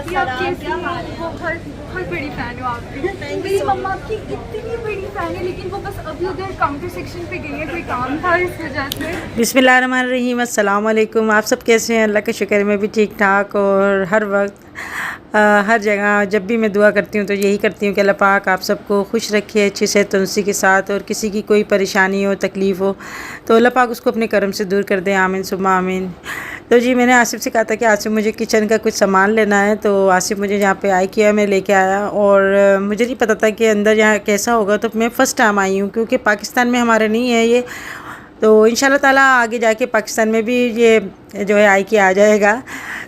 Aunty आप कैसी हैं? बहुत बहुत बड़ी फ़ैन हो आपकी। मेरी मम्मा आपकी इतनी बड़ी फ़ैन है, लेकिन वो बस अभी उधर काउंटर सेक्शन पे गई है, कोई काम था इस वजह से। बिस्मिल्लाहिर्रहमानिर्रहीम, अस्सलाम वालेकुम। आप सब कैसे हैं? अल्लाह का शुक्र है मैं भी ठीक ठाक। और हर वक्त हर जगह जब भी मैं दुआ करती हूँ तो यही करती हूँ कि अल्लाह पाक आप सबको खुश रखे, अच्छी सेहत तंदुरुस्ती के साथ, और किसी की कोई परेशानी हो, तकलीफ़ हो तो अल्लाह पाक उसको अपने करम से दूर कर दे। आमीन सुम्मा आमीन। तो जी, मैंने आसिफ से कहा था कि आसिफ मुझे किचन का कुछ सामान लेना है, तो आसिफ मुझे यहाँ पे आई किया में लेके आया। और मुझे नहीं पता था कि अंदर यहाँ कैसा होगा, तो मैं फ़र्स्ट टाइम आई हूँ क्योंकि पाकिस्तान में हमारे नहीं है ये। तो इंशाल्लाह ताला आगे जाके पाकिस्तान में भी ये जो है आई के आ जाएगा।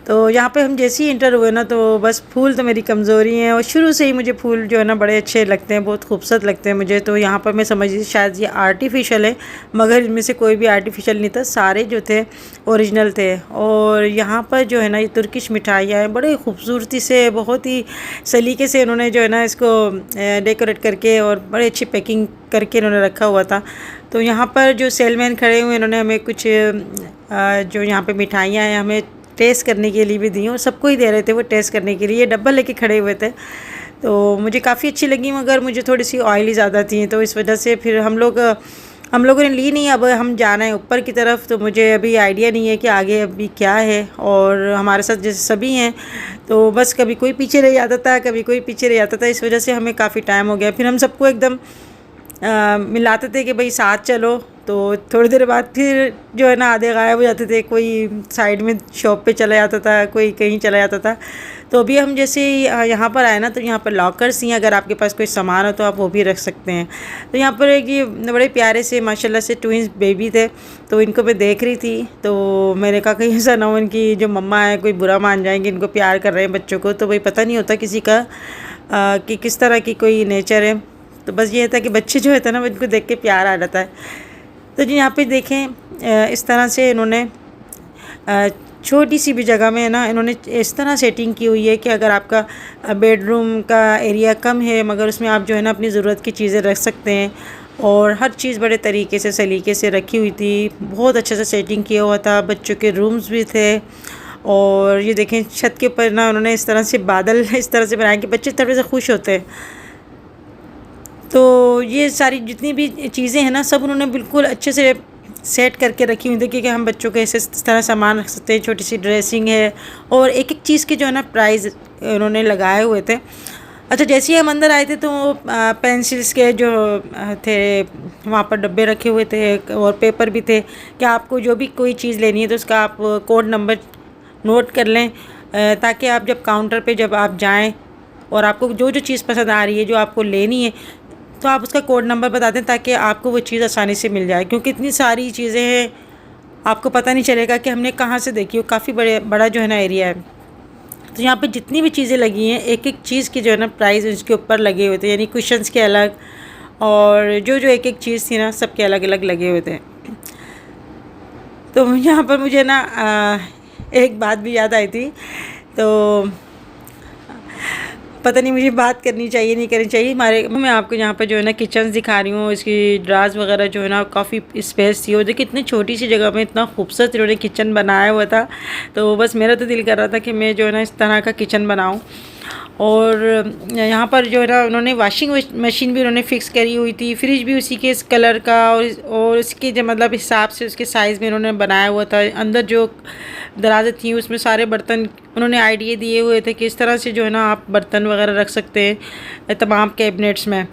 तो यहाँ पे हम जैसे ही इंटर हुए ना, तो बस फूल तो मेरी कमज़ोरी हैं, और शुरू से ही मुझे फूल जो है ना बड़े अच्छे लगते हैं, बहुत खूबसूरत लगते हैं मुझे। तो यहाँ पर मैं समझ रही शायद ये आर्टिफिशियल है, मगर इनमें से कोई भी आर्टिफिशियल नहीं था, सारे जो थे ओरिजिनल थे। और यहाँ पर जो है ना ये तुर्किश मिठाइयाँ हैं, बड़े खूबसूरती से, बहुत ही सलीके से इन्होंने जो है ना इसको डेकोरेट करके और बड़े अच्छी पैकिंग करके इन्होंने रखा हुआ था। तो यहाँ पर जो सेलमैन खड़े हुए इन्होंने हमें कुछ जो यहाँ पे मिठाइयाँ हैं हमें टेस्ट करने के लिए भी दी, और सबको ही दे रहे थे वो टेस्ट करने के लिए। ये डब्बा लेके खड़े हुए थे, तो मुझे काफ़ी अच्छी लगी, मगर मुझे थोड़ी सी ऑयली ज़्यादा थी, तो इस वजह से फिर हम लोगों ने ली नहीं। अब हम जाना है ऊपर की तरफ, तो मुझे अभी आइडिया नहीं है कि आगे अभी क्या है। और हमारे साथ जैसे सभी हैं, तो बस कभी कोई पीछे रह जाता था, कभी कोई पीछे रह जाता था, इस वजह से हमें काफ़ी टाइम हो गया। फिर हम सबको एकदम मिलाते थे कि भाई साथ चलो, तो थोड़ी देर बाद फिर जो है ना आधे गायब हो जाते थे, कोई साइड में शॉप पे चला जाता था, कोई कहीं चला जाता था। तो अभी हम जैसे यहाँ पर आए ना, तो यहाँ पर लॉकर्स ही, अगर आपके पास कोई सामान हो तो आप वो भी रख सकते हैं। तो यहाँ पर एक ये बड़े प्यारे से माशाल्लाह से ट्विंस बेबी थे, तो इनको मैं देख रही थी, तो मैंने कहा कहीं ऐसा ना हो इनकी जो मम्मा है कोई बुरा मान जाएंगे, इनको प्यार कर रहे हैं बच्चों को, तो भाई पता नहीं होता किसी का कि किस तरह की कोई नेचर है। तो बस ये था कि बच्चे जो होता है ना, इनको देख के प्यार आ जाता है। तो जी यहाँ पे देखें, इस तरह से इन्होंने छोटी सी भी जगह में ना इन्होंने इस तरह सेटिंग की हुई है कि अगर आपका बेडरूम का एरिया कम है, मगर उसमें आप जो है ना अपनी ज़रूरत की चीज़ें रख सकते हैं। और हर चीज़ बड़े तरीके से सलीके से रखी हुई थी, बहुत अच्छे से सेटिंग किया हुआ था। बच्चों के रूम्स भी थे, और ये देखें छत के ऊपर ना उन्होंने इस तरह से बादल इस तरह से बनाए कि बच्चे थोड़े से खुश होते हैं। तो ये सारी जितनी भी चीज़ें हैं ना, सब उन्होंने बिल्कुल अच्छे से सेट करके रखी हुई थी कि हम बच्चों के ऐसे इस तरह सामान रख सकते हैं। छोटी सी ड्रेसिंग है, और एक एक चीज़ के जो है ना प्राइस उन्होंने लगाए हुए थे। अच्छा, जैसे ही हम अंदर आए थे तो पेंसिल्स के जो थे वहाँ पर डब्बे रखे हुए थे, और पेपर भी थे कि आपको जो भी कोई चीज़ लेनी है तो उसका आप कोड नंबर नोट कर लें, ताकि आप जब काउंटर पे जब आप जाएं और आपको जो जो चीज़ पसंद आ रही है, जो आपको लेनी है, तो आप उसका कोड नंबर बता दें ताकि आपको वो चीज़ आसानी से मिल जाए। क्योंकि इतनी सारी चीज़ें हैं, आपको पता नहीं चलेगा कि हमने कहाँ से देखी हो। काफ़ी बड़ा जो है ना एरिया है। तो यहाँ पे जितनी भी चीज़ें लगी हैं, एक एक चीज़ की जो है ना प्राइस उसके ऊपर लगे हुए थे, यानी कुशन्स के अलग, और जो जो एक एक चीज़ थी ना सबके अलग अलग लगे हुए थे। तो यहाँ पर मुझे ना एक बात भी याद आई थी, तो पता नहीं मुझे बात करनी चाहिए नहीं करनी चाहिए। मैं आपको यहाँ पर जो है ना किचन दिखा रही हूँ, इसकी ड्राज वगैरह जो है ना काफ़ी स्पेस थी, और देखिए इतनी छोटी सी जगह में इतना खूबसूरत इन्होंने किचन बनाया हुआ था। तो बस मेरा तो दिल कर रहा था कि मैं जो है ना इस तरह का किचन बनाऊँ। और यहाँ पर जो है ना उन्होंने वॉशिंग मशीन भी उन्होंने फ़िक्स करी हुई थी, फ्रिज भी उसी के इस कलर का और इसके जो मतलब हिसाब से उसके साइज़ में उन्होंने बनाया हुआ था। अंदर जो दराज़ें थी उसमें सारे बर्तन उन्होंने आइडिया दिए हुए थे कि इस तरह से जो है ना आप बर्तन वगैरह रख सकते हैं तमाम कैबिनेट्स में।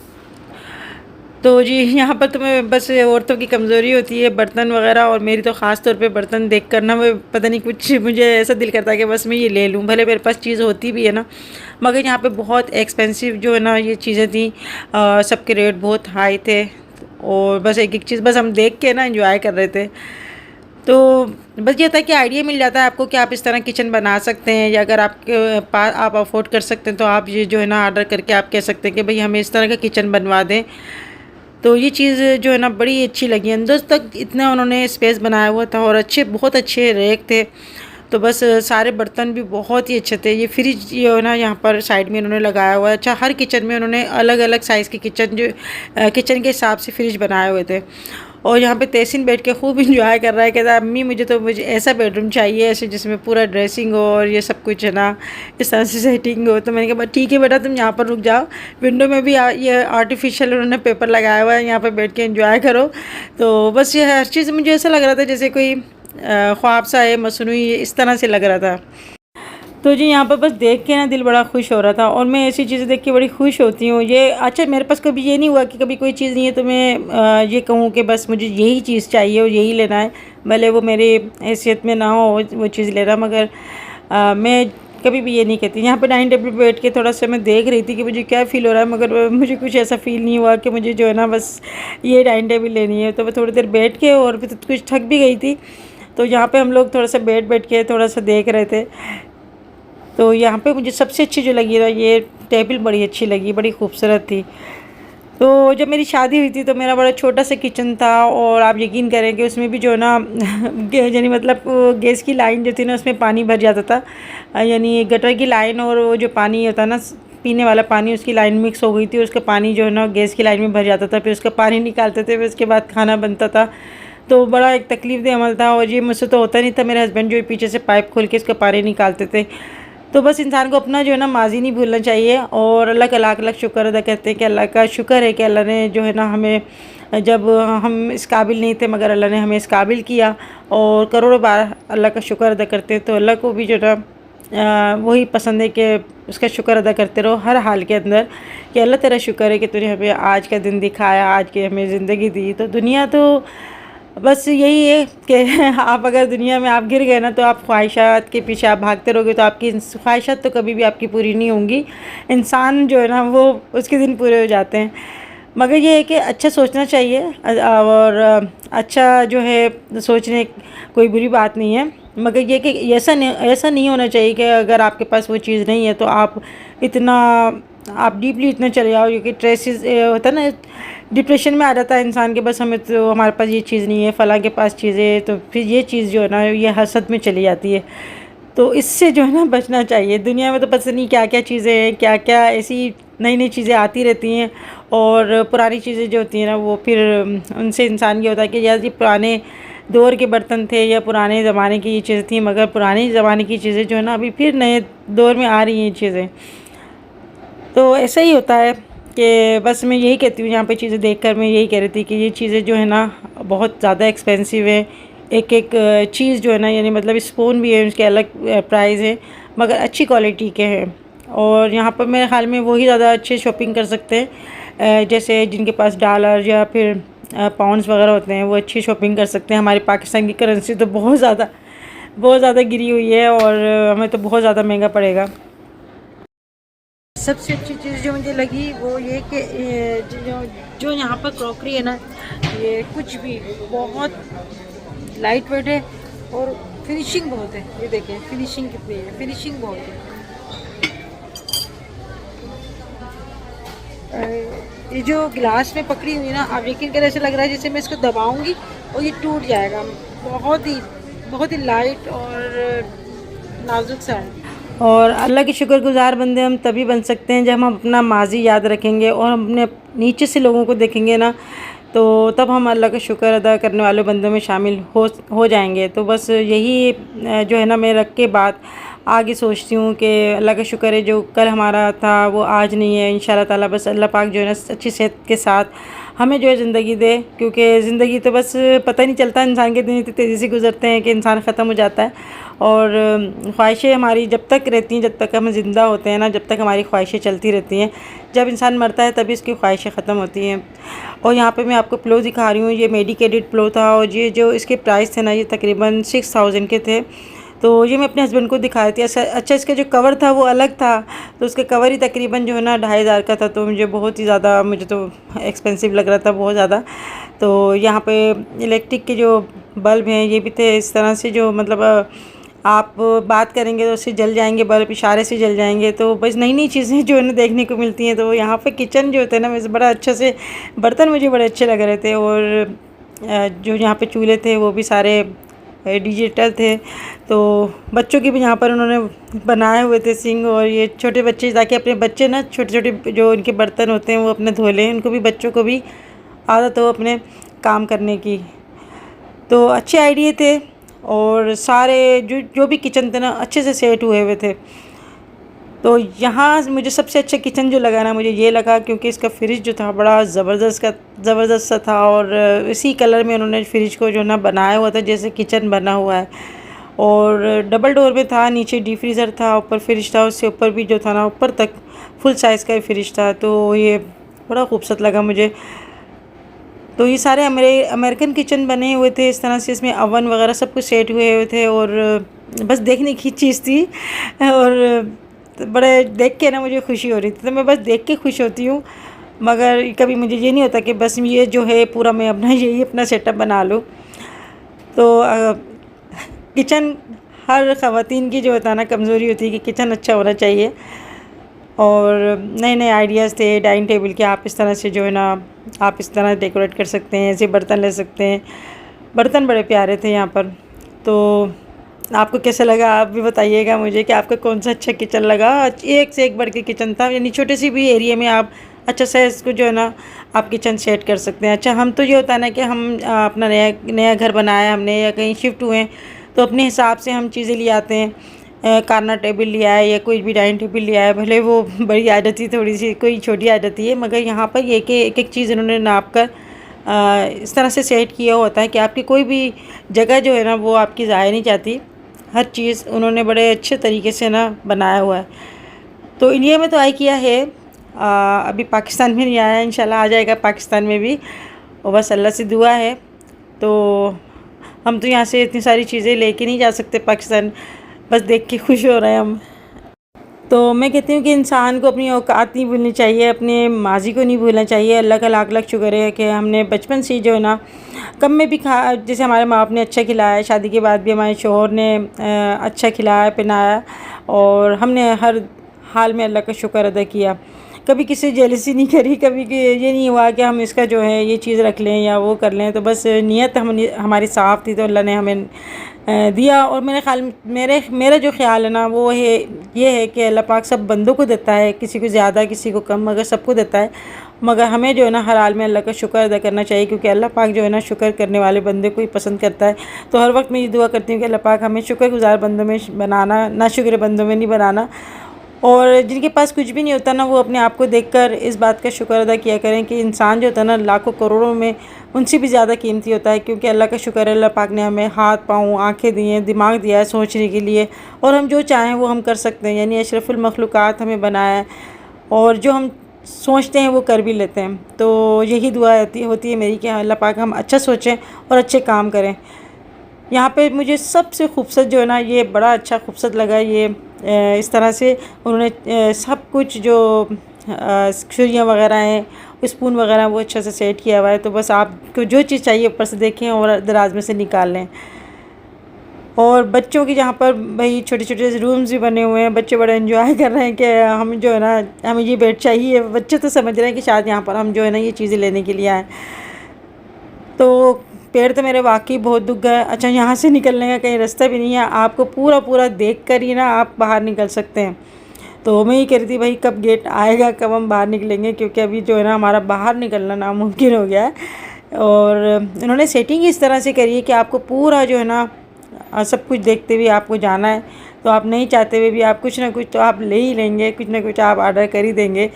तो जी यहाँ पर तो मैं बस औरतों की कमज़ोरी होती है बर्तन वगैरह, और मेरी तो ख़ास तौर पे बर्तन देख कर ना मैं पता नहीं कुछ मुझे ऐसा दिल करता है कि बस मैं ये ले लूँ, भले मेरे पास चीज़ होती भी है ना, मगर यहाँ पे बहुत एक्सपेंसिव जो है ना ये चीज़ें थी। सबके रेट बहुत हाई थे, और बस एक एक चीज़ बस हम देख के ना इंजॉय कर रहे थे। तो बस ये था कि आइडिया मिल जाता है आपको कि आप इस तरह किचन बना सकते हैं, या अगर आपके पास आप अफोर्ड कर सकते हैं तो आप ये जो है ना ऑर्डर करके आप कह सकते हैं कि भाई हमें इस तरह का किचन बनवा दें। तो ये चीज़ जो है ना बड़ी अच्छी लगी। अंदर तक इतना उन्होंने स्पेस बनाया हुआ था, और बहुत अच्छे रैक थे। तो बस सारे बर्तन भी बहुत ही अच्छे थे। ये फ्रिज जो है ना यहाँ पर साइड में उन्होंने लगाया हुआ है। अच्छा, हर किचन में उन्होंने अलग अलग साइज़ के किचन के हिसाब से फ्रिज बनाए हुए थे। और यहाँ पे तहसीन बैठ के खूब इंजॉय कर रहा है, कहता है अम्मी मुझे ऐसा बेडरूम चाहिए, ऐसे जिसमें पूरा ड्रेसिंग हो और ये सब कुछ है ना, इस तरह से सेटिंग हो। तो मैंने कहा ठीक है बेटा, तुम यहाँ पर रुक जाओ, विंडो में भी ये आर्टिफिशियल उन्होंने पेपर लगाया हुआ है, यहाँ पर बैठ के एंजॉय करो। तो बस ये हर चीज़ मुझे ऐसा लग रहा था जैसे कोई ख्वाब सा है, मसनूई, इस तरह से लग रहा था। तो जी यहाँ पर बस देख के ना दिल बड़ा खुश हो रहा था, और मैं ऐसी चीज़ें देख के बड़ी खुश होती हूँ। ये अच्छा, मेरे पास कभी ये नहीं हुआ कि कभी कोई चीज़ नहीं है तो मैं ये कहूँ कि बस मुझे यही चीज़ चाहिए और यही लेना है, भले वो मेरी हैसियत में ना हो वो चीज़ लेना, मगर मैं कभी भी ये नहीं कहती। यहाँ पे डाइनिंग टेबल पर बैठ के थोड़ा सा मैं देख रही थी कि मुझे क्या फ़ील हो रहा है, मगर मुझे कुछ ऐसा फ़ील नहीं हुआ कि मुझे जो है ना बस ये डाइनिंग टेबल लेनी है। तो मैं थोड़ी देर बैठ के, और फिर कुछ थक भी गई थी, तो यहाँ पे हम लोग थोड़ा सा बैठ के थोड़ा सा देख रहे थे। तो यहाँ पे मुझे सबसे अच्छी जो लगी ना, ये टेबल बड़ी अच्छी लगी, बड़ी खूबसूरत थी। तो जब मेरी शादी हुई थी तो मेरा बड़ा छोटा सा किचन था, और आप यकीन करें कि उसमें भी जो है ना यानी मतलब गैस की लाइन जो थी ना उसमें पानी भर जाता था, यानी गटर की लाइन और वो जो पानी होता ना पीने वाला पानी, उसकी लाइन मिक्स हो गई थी, उसका पानी जो है ना गैस की लाइन में भर जाता था, फिर उसका पानी निकालते थे, फिर उसके बाद खाना बनता था। तो बड़ा एक तकलीफ दे अमल था, और ये मुझसे तो होता नहीं था, मेरे हस्बैंड जो पीछे से पाइप खोल के इसका पानी निकालते थे। तो बस इंसान को अपना जो है ना माजी नहीं भूलना चाहिए, और अल्लाह का लाख लाख शुक्र अदा करते हैं कि अल्लाह का शुक्र है कि अल्लाह ने जो है ना हमें, जब हम इस काबिल नहीं थे मगर अल्लाह ने हमें इस काबिल किया, और करोड़ों बार अल्लाह का शुक्र अदा करते हैं। तो अल्लाह को भी जो है वही पसंद है कि उसका शुक्र अदा करते रहो हर हाल के अंदर, कि अल्लाह तेरा शुक्र है कि तूने हमें आज का दिन दिखाया, आज की हमें ज़िंदगी दी। तो दुनिया तो बस यही है कि आप अगर दुनिया में आप गिर गए ना, तो आप ख्वाहिशात के पीछे आप भागते रहोगे, तो आपकी ख्वाहिशात तो कभी भी आपकी पूरी नहीं होंगी। इंसान जो है ना वो उसके दिन पूरे हो जाते हैं, मगर ये है कि अच्छा सोचना चाहिए, और अच्छा जो है सोचने कोई बुरी बात नहीं है, मगर ये कि ऐसा नहीं होना चाहिए कि अगर आपके पास वो चीज़ नहीं है तो आप डीपली इतना चले जाओ, क्योंकि स्ट्रेस होता है ना, डिप्रेशन में आ जाता है इंसान के, बस हमें तो हमारे पास ये चीज़ नहीं है, फ़लाँ के पास चीज़ है, तो फिर ये चीज़ जो है ना ये हसद में चली जाती है। तो इससे जो है ना बचना चाहिए। दुनिया में तो पता नहीं क्या क्या चीज़ें हैं, क्या क्या ऐसी नई नई चीज़ें आती रहती हैं, और पुरानी चीज़ें जो होती हैं ना वो फिर उनसे इंसान ये होता है कि यार ये पुराने दौर के बर्तन थे या पुराने ज़माने की ये चीज़ें थी, मगर पुराने ज़माने की चीज़ें जो है ना अभी फिर नए दौर में आ रही हैं ये चीज़ें। तो ऐसा ही होता है कि बस मैं यही कहती हूँ, यहाँ पे चीज़ें देखकर मैं यही कह रही थी कि ये चीज़ें जो है ना बहुत ज़्यादा एक्सपेंसिव है। एक चीज़ जो है ना, यानी मतलब स्पून भी है उसके अलग प्राइस है, मगर अच्छी क्वालिटी के हैं, और यहाँ पर मेरे ख्याल में वही ज़्यादा अच्छे शॉपिंग कर सकते हैं, जैसे जिनके पास डॉलर या फिर पाउंड्स वगैरह होते हैं वो अच्छी शॉपिंग कर सकते हैं। हमारी पाकिस्तान की करेंसी तो बहुत ज़्यादा गिरी हुई है, और हमें तो बहुत ज़्यादा महंगा पड़ेगा। सबसे अच्छी चीज़ जो मुझे लगी वो ये कि जो यहाँ पर क्रॉकरी है ना, ये कुछ भी बहुत लाइट वेट है, और फिनिशिंग बहुत है। ये देखें फिनिशिंग कितनी है, फिनिशिंग बहुत है। ये जो गिलास में पकड़ी हुई है ना, आप यकीन करें ऐसे लग रहा है जैसे मैं इसको दबाऊंगी और ये टूट जाएगा। बहुत ही लाइट और नाजुक सा है। और अल्लाह के शुक्रगुज़ार बंदे हम तभी बन सकते हैं जब हम अपना माजी याद रखेंगे, और हम अपने नीचे से लोगों को देखेंगे ना, तो तब हम अल्लाह का शुक्र अदा करने वाले बंदों में शामिल हो जाएंगे। तो बस यही जो है ना मैं रख के बात आगे सोचती हूँ कि अल्लाह का शुक्र है जो कल हमारा था वो आज नहीं है। इंशाल्लाह ताला बस अल्लाह पाक जो है ना अच्छी सेहत के साथ हमें जो है ज़िंदगी दे, क्योंकि ज़िंदगी तो बस पता ही नहीं चलता, इंसान के दिन इतनी तेज़ी से गुजरते हैं कि इंसान ख़त्म हो जाता है। और ख्वाहिशें हमारी जब तक रहती हैं, जब तक हम ज़िंदा होते हैं ना, जब तक हमारी ख्वाहिशें चलती रहती हैं। जब इंसान मरता है तभी उसकी ख्वाहिशें ख़त्म होती हैं। और यहाँ पे मैं आपको पिलो दिखा रही हूँ, ये मेडिकेटेड पिलो था, और ये जो इसके प्राइस थे ना ये तकरीबन 6000 के थे। तो ये मैं अपने हस्बैंड को दिखाई थी। अच्छा इसका जो कवर था वो अलग था, तो उसके कवर ही तकरीबन जो है ना 2500 का था। तो मुझे बहुत ही ज़्यादा मुझे तो एक्सपेंसिव लग रहा था, बहुत ज़्यादा। तो यहाँ पे इलेक्ट्रिक के जो बल्ब हैं ये भी थे इस तरह से, जो मतलब आप बात करेंगे तो उससे जल जाएंगे, बल्ब इशारे से जल जाएंगे। तो बस नई नई चीज़ें जो है ना देखने को मिलती हैं। तो यहाँ पे किचन जो होता है ना वैसे बड़ा अच्छा से, बर्तन मुझे बड़े अच्छे लग रहे थे, और जो यहाँ पे चूल्हे थे वो भी सारे डिजिटल थे। तो बच्चों की भी यहाँ पर उन्होंने बनाए हुए थे सिंग, और ये छोटे बच्चे ताकि अपने बच्चे ना छोटे छोटे जो उनके बर्तन होते हैं वो अपने धो लें, उनको भी बच्चों को भी आदत हो अपने काम करने की। तो अच्छे आइडिया थे और सारे जो भी किचन थे ना अच्छे से सेट हुए हुए थे। तो यहाँ मुझे सबसे अच्छा किचन जो लगा ना मुझे ये लगा, क्योंकि इसका फ्रिज जो था बड़ा ज़बरदस्त सा था और इसी कलर में उन्होंने फ्रिज को जो ना बनाया हुआ था जैसे किचन बना हुआ है। और डबल डोर में था, नीचे डीप फ्रीज़र था, ऊपर फ्रिज था, उससे ऊपर भी जो था ना ऊपर तक फुल साइज़ का फ्रिज था। तो ये बड़ा खूबसूरत लगा मुझे। तो ये सारे अमेरिकन किचन बने हुए थे इस तरह से, इसमें अवन वगैरह सब कुछ सेट हुए हुए थे और बस देखने की चीज़ थी। और बड़े देख के ना मुझे खुशी हो रही थी, तो मैं बस देख के खुश होती हूँ, मगर कभी मुझे ये नहीं होता कि बस ये जो है पूरा मैं अपना यही अपना सेटअप बना लूँ। तो किचन हर ख़वातीन की जो होता है ना कमज़ोरी होती है कि किचन अच्छा होना चाहिए। और नए नए आइडियाज़ थे डाइनिंग टेबल के, आप इस तरह से जो है ना आप इस तरह डेकोरेट कर सकते हैं, ऐसे बर्तन ले सकते हैं। बर्तन बड़े प्यारे थे यहाँ पर। तो आपको कैसा लगा आप भी बताइएगा मुझे कि आपका कौन सा अच्छा किचन लगा। एक से एक बढ़ के किचन था, यानी छोटे सी भी एरिया में आप अच्छा सा इसको जो है ना आप किचन सेट कर सकते हैं। अच्छा, हम तो ये होता है ना कि हम अपना नया घर बनाया हमने या कहीं शिफ्ट हुए हैं तो अपने हिसाब से हम चीज़ें ले आते हैं। कार्नर टेबल लिया है या कोई भी डाइनिंग टेबल लिया है, भले वो बड़ी आदत थी थोड़ी सी, कोई छोटी आदत ही है, मगर यहाँ पर ये कि एक एक चीज़ इन्होंने नाप कर इस तरह से सेट किया होता है कि आपकी कोई भी जगह जो है ना वो आपकी ज़ाया नहीं जाती। हर चीज़ उन्होंने बड़े अच्छे तरीके से ना बनाया हुआ है। तो इंडिया में तो आई किया है, अभी पाकिस्तान में नहीं आया, इंशाल्लाह आ जाएगा पाकिस्तान में भी, और बस अल्लाह से दुआ है। तो हम तो यहाँ से इतनी सारी चीज़ें लेके नहीं जा सकते पाकिस्तान, बस देख के खुश हो रहे हैं हम। तो मैं कहती हूँ कि इंसान को अपनी औकात नहीं भूलनी चाहिए, अपने माजी को नहीं भूलना चाहिए। अल्लाह का लाख लाख शुक्र है कि हमने बचपन से जो है ना कम में भी खा, जैसे हमारे माँ बाप ने अच्छा खिलाया, शादी के बाद भी हमारे शोहर ने अच्छा खिलाया पिलाया, और हमने हर हाल में अल्लाह का शुक्र अदा किया। कभी किसी जेलसी नहीं करी, कभी ये नहीं हुआ कि हम इसका जो है ये चीज़ रख लें या वो कर लें। तो बस नीयत हमारी साफ़ थी तो अल्लाह ने हमें दिया। और मेरा जो ख़्याल है ना वो है ये है कि अल्लाह पाक सब बंदों को देता है, किसी को ज़्यादा किसी को कम, मगर सबको देता है। मगर हमें जो है ना हर हाल में अल्लाह का शुक्र अदा करना चाहिए, क्योंकि अल्लाह पाक जो है ना शुक्र करने वाले बंदे को ही पसंद करता है। तो हर वक्त मैं ये दुआ करती हूँ कि अल्लाह पाक हमें शुक्रगुज़ार बंदों में बनाना, ना शुक्र बंदों में नहीं बनाना। और जिनके पास कुछ भी नहीं होता ना वो अपने आप को देखकर इस बात का शुक्र अदा किया करें कि इंसान जो होता है ना लाखों करोड़ों में उनसे भी ज़्यादा कीमती होता है। क्योंकि अल्लाह का शुक्र है, अल्लाह पाक ने हमें हाथ पाँव आँखें दी हैं, दिमाग दिया है सोचने के लिए, और हम जो चाहें वो हम कर सकते हैं। यानी अशरफुल मखलूक़ात हमें बनाया है और जो हम सोचते हैं वो कर भी लेते हैं। तो यही दुआ होती है मेरी कि अल्लाह पाक हम अच्छा सोचें और अच्छे काम करें। यहाँ पे मुझे सबसे खूबसूरत जो है ना ये बड़ा अच्छा खूबसूरत लगा, ये इस तरह से उन्होंने सब कुछ जो छुरियाँ वगैरह हैं, स्पून वगैरह वो अच्छा से सेट किया हुआ है। तो बस आपको जो चीज़ चाहिए ऊपर से देखें और दराज में से निकाल लें। और बच्चों की जहाँ पर भाई छोटे छोटे रूम्स भी बने हुए हैं, बच्चे बड़े एंजॉय कर रहे हैं कि हम जो है ना हमें ये बेड चाहिए। बच्चे तो समझ रहे हैं कि शायद यहाँ पर हम जो है ना ये चीज़ें लेने के लिए आए। तो पेड़ तो मेरे वाकई बहुत दुख गए। अच्छा, यहाँ से निकलने का कहीं रास्ता भी नहीं है, आपको पूरा देख कर ही ना आप बाहर निकल सकते हैं। तो मैं ये कह रही थी भाई कब गेट आएगा, कब हम बाहर निकलेंगे, क्योंकि अभी जो है ना हमारा बाहर निकलना नामुमकिन हो गया है। और उन्होंने सेटिंग इस तरह से करी है कि आपको पूरा जो है ना सब कुछ देखते हुए आपको जाना है। तो आप नहीं चाहते हुए भी आप कुछ ना कुछ तो आप ले ही लेंगे, कुछ ना कुछ आप ऑर्डर कर ही देंगे।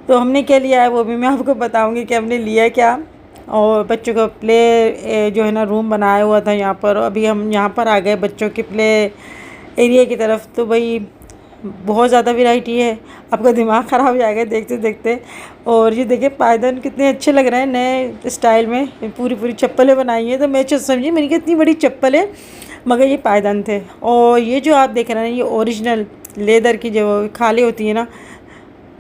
तो हमने क्या लिया है वो भी मैं आपको बताऊँगी कि हमने लिया क्या। और बच्चों का प्ले जो है ना रूम बनाया हुआ था यहाँ पर। अभी हम यहाँ पर आ गए बच्चों के प्ले एरिया की तरफ। तो भाई बहुत ज़्यादा वैरायटी है, आपका दिमाग ख़राब हो जाएगा देखते देखते। और ये देखिए पायदान कितने अच्छे लग रहे हैं, नए स्टाइल में पूरी चप्पलें बनाई हैं। तो मैं समझी मैंने कहा इतनी बड़ी चप्पल है, मगर ये पायदान थे। और ये जो आप देख रहे हैं ये ओरिजिनल लेदर की जो खाली होती है ना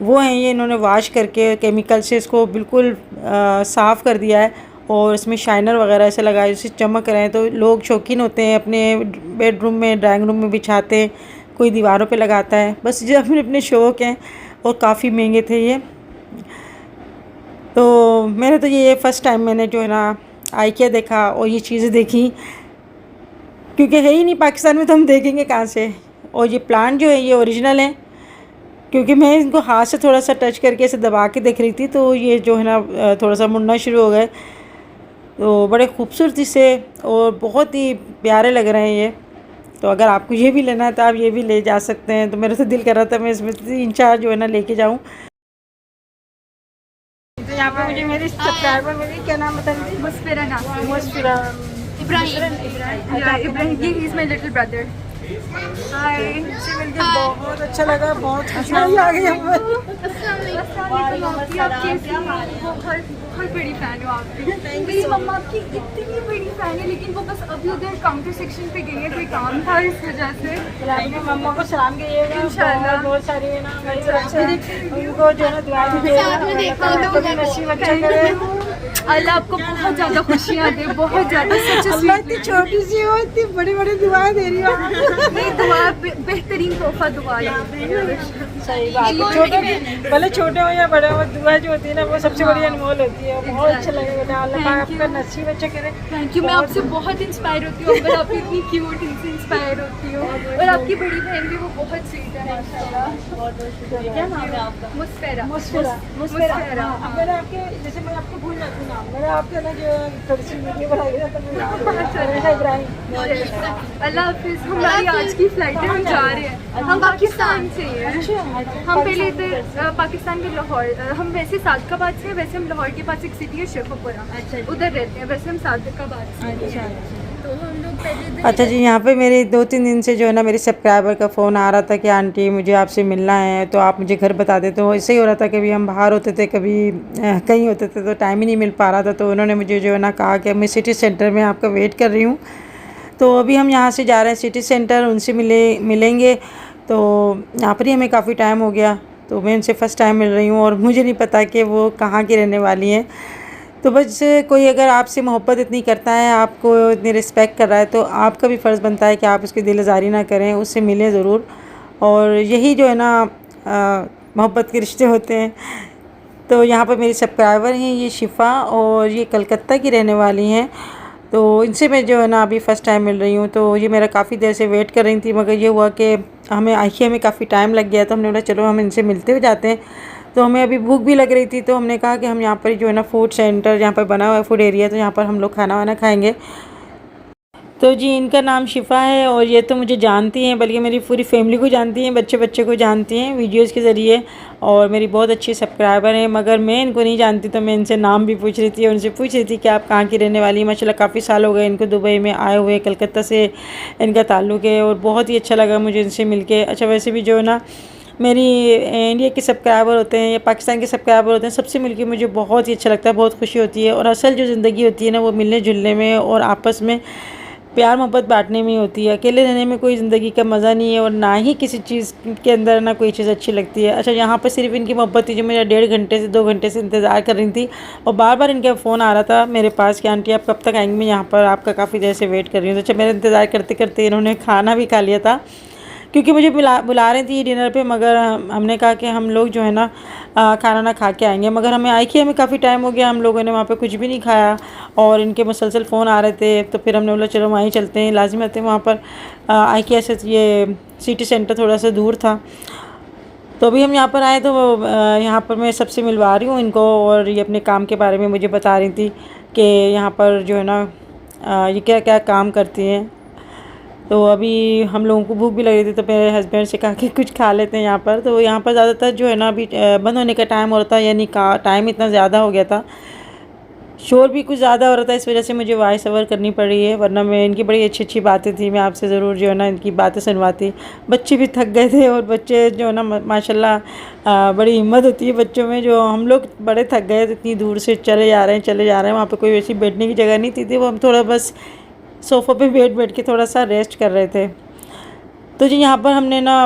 वो हैं। ये इन्होंने वॉश करके केमिकल से इसको बिल्कुल साफ़ कर दिया है, और इसमें शाइनर वगैरह ऐसे लगाए जैसे चमक रहे हैं। तो लोग शौकीन होते हैं, अपने बेडरूम में ड्राइंग रूम में बिछाते हैं, कोई दीवारों पे लगाता है, बस जो अपने अपने शौक़ हैं। और काफ़ी महंगे थे ये। तो मैंने तो ये फ़र्स्ट टाइम मैंने जो है ना आइकिया देखा और ये चीज़ें देखी, क्योंकि है ही नहीं पाकिस्तान में, तो हम देखेंगे कहाँ से। और ये प्लांट जो है ये ओरिजिनल है, क्योंकि मैं इनको हाथ से थोड़ा सा टच करके ऐसे दबा के देख रही थी, तो ये जो है ना थोड़ा सा मुड़ना शुरू हो गए। तो बड़े खूबसूरती से और बहुत ही प्यारे लग रहे हैं ये। तो अगर आपको ये भी लेना है तो आप ये भी ले जा सकते हैं। तो मेरा तो दिल कर रहा था मैं इसमें 3-4 जो है ना लेके जाऊँ। तो यहाँ पे मुझे मेरी सब्सक्राइबर मिली, क्या नाम बता रही थी? मुस्फिरा नाम मुस्फिरा इब्राहिम, ये इज माय लिटिल ब्रदर। हाय, बहुत अच्छा लगा, बहुत खुशी आ गई हमें। बहुत बड़ी फैन हो आपकी। मेरी मम्मा आपकी इतनी बड़ी फैन है, लेकिन वो बस अभी उधर काउंटर सेक्शन पे गई है, कोई काम था इस वजह से। अपनी मम्मा को सलाम करिएगा, इंशाल्लाह। बहुत सारी है ना मेरी तरफ से उनको जो है ना दुआ दीजिएगा, नसीब अच्छा करे। अल्लाह आपको बहुत ज़्यादा खुशियाँ दे, बहुत ज़्यादा। अल्लाह इतनी छोटी सी हो, इतनी बड़ी बड़ी दुआएं दे रही हो। ये दुआ बेहतरीन तोहफा दुआ है। सही बात है, छोटे भले छोटे हो या बड़े हो, दुआ जो होती है ना वो सबसे बड़ी अनमोल होती है। बहुत अच्छा लगेगा, अल्लाह पाक आपका नसीब अच्छा करे। Thank you. मैं आपसे बहुत इंस्पायर होती हूँ, अगर आप इतनी क्यूट इनसे इंस्पायर होती हो। और आपकी बड़ी बहन भी, वो बहुत स्वीट है माशाल्लाह। क्या नाम है आपका? मुस्फिरा। मुस्फिरा। मुस्फिरा। मैंने आपके, जैसे मैं आपको भूल जाती हूँ नाम, मैंने आपके ना जो थोड़ी सी वीडियो बनाई है तो मैं इब्राहिम। अल्लाह हाफिज़। हमारी आज की फ्लाइट है, हम जा रहे हैं। हम पाकिस्तान से ही हैं। हम पहले इधर पाकिस्तान के लाहौर, हम वैसे सादकाबाद से हैं, वैसे हम लाहौर के पास एक सिटी है शेखोपुरा, उधर रहते हैं। वैसे हम सादकाबाद से हैं। तो हम लोग पहले अच्छा जी, यहाँ पे मेरे 2-3 दिन से जो है ना मेरी सब्सक्राइबर का फ़ोन आ रहा था कि आंटी मुझे आपसे मिलना है, तो आप मुझे घर बता दें। तो ऐसे ही हो रहा था, कभी हम बाहर होते थे, कभी कहीं होते थे, तो टाइम ही नहीं मिल पा रहा था। तो उन्होंने मुझे जो है ना कहा कि मैं सिटी सेंटर में आपका वेट कर रही हूँ। तो अभी हम यहाँ से जा रहे हैं सिटी सेंटर, उनसे मिलेंगे। तो यहाँ पर ही हमें काफ़ी टाइम हो गया, तो मैं उनसे फ़र्स्ट टाइम मिल रही हूँ और मुझे नहीं पता कि वो कहाँ की रहने वाली हैं। तो बस कोई अगर आपसे मोहब्बत इतनी करता है, आपको इतनी रिस्पेक्ट कर रहा है, तो आपका भी फ़र्ज़ बनता है कि आप उसकी दिल आज़ारी ना करें, उससे मिलें ज़रूर। और यही जो है ना मोहब्बत के रिश्ते होते हैं। तो यहाँ पर मेरी सब्सक्राइबर हैं, ये शिफ़ा, और ये कलकत्ता की रहने वाली हैं। तो इनसे मैं जो है ना अभी फ़र्स्ट टाइम मिल रही हूँ। तो ये मेरा काफ़ी देर से वेट कर रही थी, मगर ये हुआ कि हमें काफ़ी टाइम लग गया। तो हमने बोला चलो हम इनसे मिलते हुए जाते हैं। तो हमें अभी भूख भी लग रही थी, तो हमने कहा कि हम यहाँ पर जो है ना फूड सेंटर, यहाँ पर बना हुआ है फूड एरिया, तो यहाँ पर हम लोग खाना वाना खाएँगे। तो जी इनका नाम शिफ़ा है, और ये तो मुझे जानती हैं, बल्कि मेरी पूरी फैमिली को जानती हैं, बच्चे को जानती हैं वीडियोस के ज़रिए, और मेरी बहुत अच्छी सब्सक्राइबर हैं। मगर मैं इनको नहीं जानती, तो मैं इनसे नाम भी पूछ रही थी और उनसे पूछ रही थी कि आप कहाँ की रहने वाली हैं। माशाल्लाह काफ़ी साल हो गए इनको दुबई में आए हुए, कलकत्ता से इनका ताल्लुक़ है, और बहुत ही अच्छा लगा मुझे इनसे मिल के। अच्छा, वैसे भी जो है ना मेरी इंडिया के सब्सक्राइबर होते हैं या पाकिस्तान के सब्सक्राइबर होते हैं, सबसे मिलके मुझे बहुत ही अच्छा लगता है, बहुत खुशी होती है। और असल जो ज़िंदगी होती है ना, वो मिलने जुलने में और आपस में प्यार मोहब्बत बांटने में होती है। अकेले रहने में कोई ज़िंदगी का मज़ा नहीं है, और ना ही किसी चीज़ के अंदर ना कोई चीज़ अच्छी लगती है। अच्छा, यहाँ पर सिर्फ इनकी मोहब्बत थी, जो मेरा 1.5 घंटे से 2 घंटे से इंतज़ार कर रही थी, और बार बार इनका फ़ोन आ रहा था मेरे पास कि आंटी आप कब तक आएंगी, मैं यहाँ पर आपका काफ़ी देर से वेट कर रही हूँ। तो अच्छा, मेरा इंतज़ार करते करते इन्होंने खाना भी खा लिया था, क्योंकि मुझे बुला रही थी डिनर पे, मगर हमने कहा कि हम लोग जो है ना खाना ना खा के आएंगे। मगर हमें हमें काफ़ी टाइम हो गया, हम लोगों ने वहाँ पे कुछ भी नहीं खाया, और इनके मुसलसल फ़ोन आ रहे थे। तो फिर हमने बोला चलो वहीं चलते हैं, लाजिम आते हैं वहाँ पर। से ये सिटी सेंटर थोड़ा सा दूर था। तो अभी हम यहाँ पर आए, तो यहाँ पर मैं सबसे मिलवा रही हूँ इनको, और ये अपने काम के बारे में मुझे बता रही थी कि यहाँ पर जो है ना ये क्या क्या काम करती हैं। तो अभी हम लोगों को भूख भी लग रही थी, तो मेरे हस्बैंड से कहा कि कुछ खा लेते हैं यहाँ पर। तो यहाँ पर ज़्यादातर जो है ना अभी बंद होने का टाइम हो रहा था, यानी का टाइम इतना ज़्यादा हो गया था, शोर भी कुछ ज़्यादा हो रहा था, इस वजह से मुझे वॉइस ओवर करनी पड़ रही है। वरना मैं इनकी बड़ी अच्छी अच्छी बातें थी, मैं आपसे ज़रूर जो है ना इनकी बातें सुनवाती। बच्चे भी थक गए थे, और बच्चे जो है ना माशाल्लाह बड़ी हिम्मत होती है बच्चों में। जो हम लोग बड़े थक गए, इतनी दूर से चले जा रहे हैं, वहाँ पर कोई वैसी बैठने की जगह नहीं थी, वो हम थोड़ा बस सोफ़ा पे बैठ के थोड़ा सा रेस्ट कर रहे थे। तो जी यहाँ पर हमने ना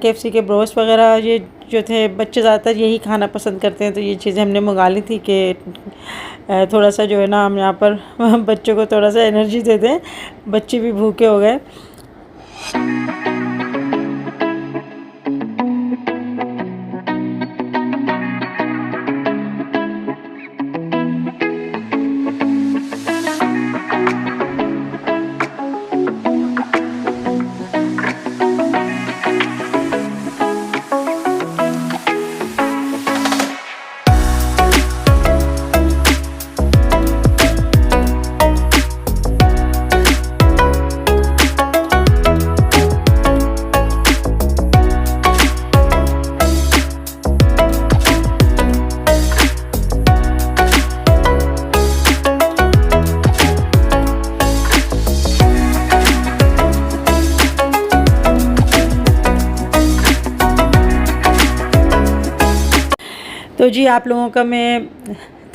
KFC के ब्रोस्ट वगैरह, ये जो थे, बच्चे ज़्यादातर यही खाना पसंद करते हैं, तो ये चीज़ें हमने मंगा ली थी कि थोड़ा सा जो है ना हम यहाँ पर बच्चों को थोड़ा सा एनर्जी दे दें, बच्चे भी भूखे हो गए। तो जी आप लोगों का मैं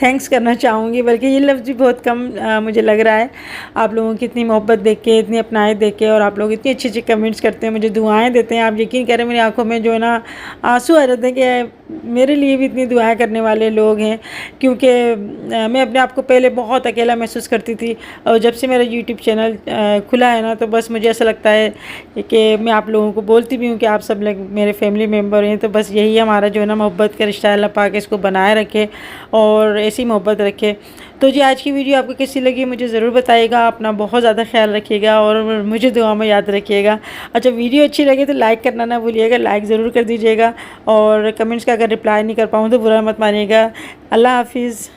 थैंक्स करना चाहूँगी, बल्कि ये लफ्ज़ भी बहुत कम मुझे लग रहा है। आप लोगों की इतनी मोहब्बत देख के, इतनी अपनाएं देख के, और आप लोग इतनी अच्छी अच्छी कमेंट्स करते हैं, मुझे दुआएं देते हैं। आप यकीन करें मेरी आंखों में जो है ना आंसू आ जाते हैं कि मेरे लिए भी इतनी दुआएं करने वाले लोग हैं। क्योंकि मैं अपने आप को पहले बहुत अकेला महसूस करती थी, और जब से मेरा यूट्यूब चैनल खुला है ना, तो बस मुझे ऐसा लगता है कि मैं आप लोगों को बोलती भी हूँ कि आप सब लोग मेरे फैमिली मेम्बर हैं। तो बस यही हमारा जो है ना मोहब्बत का रिश्ता, अल्लाह पाक इसको बनाए रखे और ऐसी मोहब्बत रखे। तो जी आज की वीडियो आपको कैसी लगी मुझे ज़रूर बताइएगा। अपना बहुत ज़्यादा ख्याल रखिएगा और मुझे दुआ में याद रखिएगा। अच्छा, वीडियो अच्छी लगे तो लाइक करना ना भूलिएगा, लाइक ज़रूर कर दीजिएगा। और कमेंट्स का अगर रिप्लाई नहीं कर पाऊँ तो बुरा मत मानिएगा। अल्लाह हाफिज़।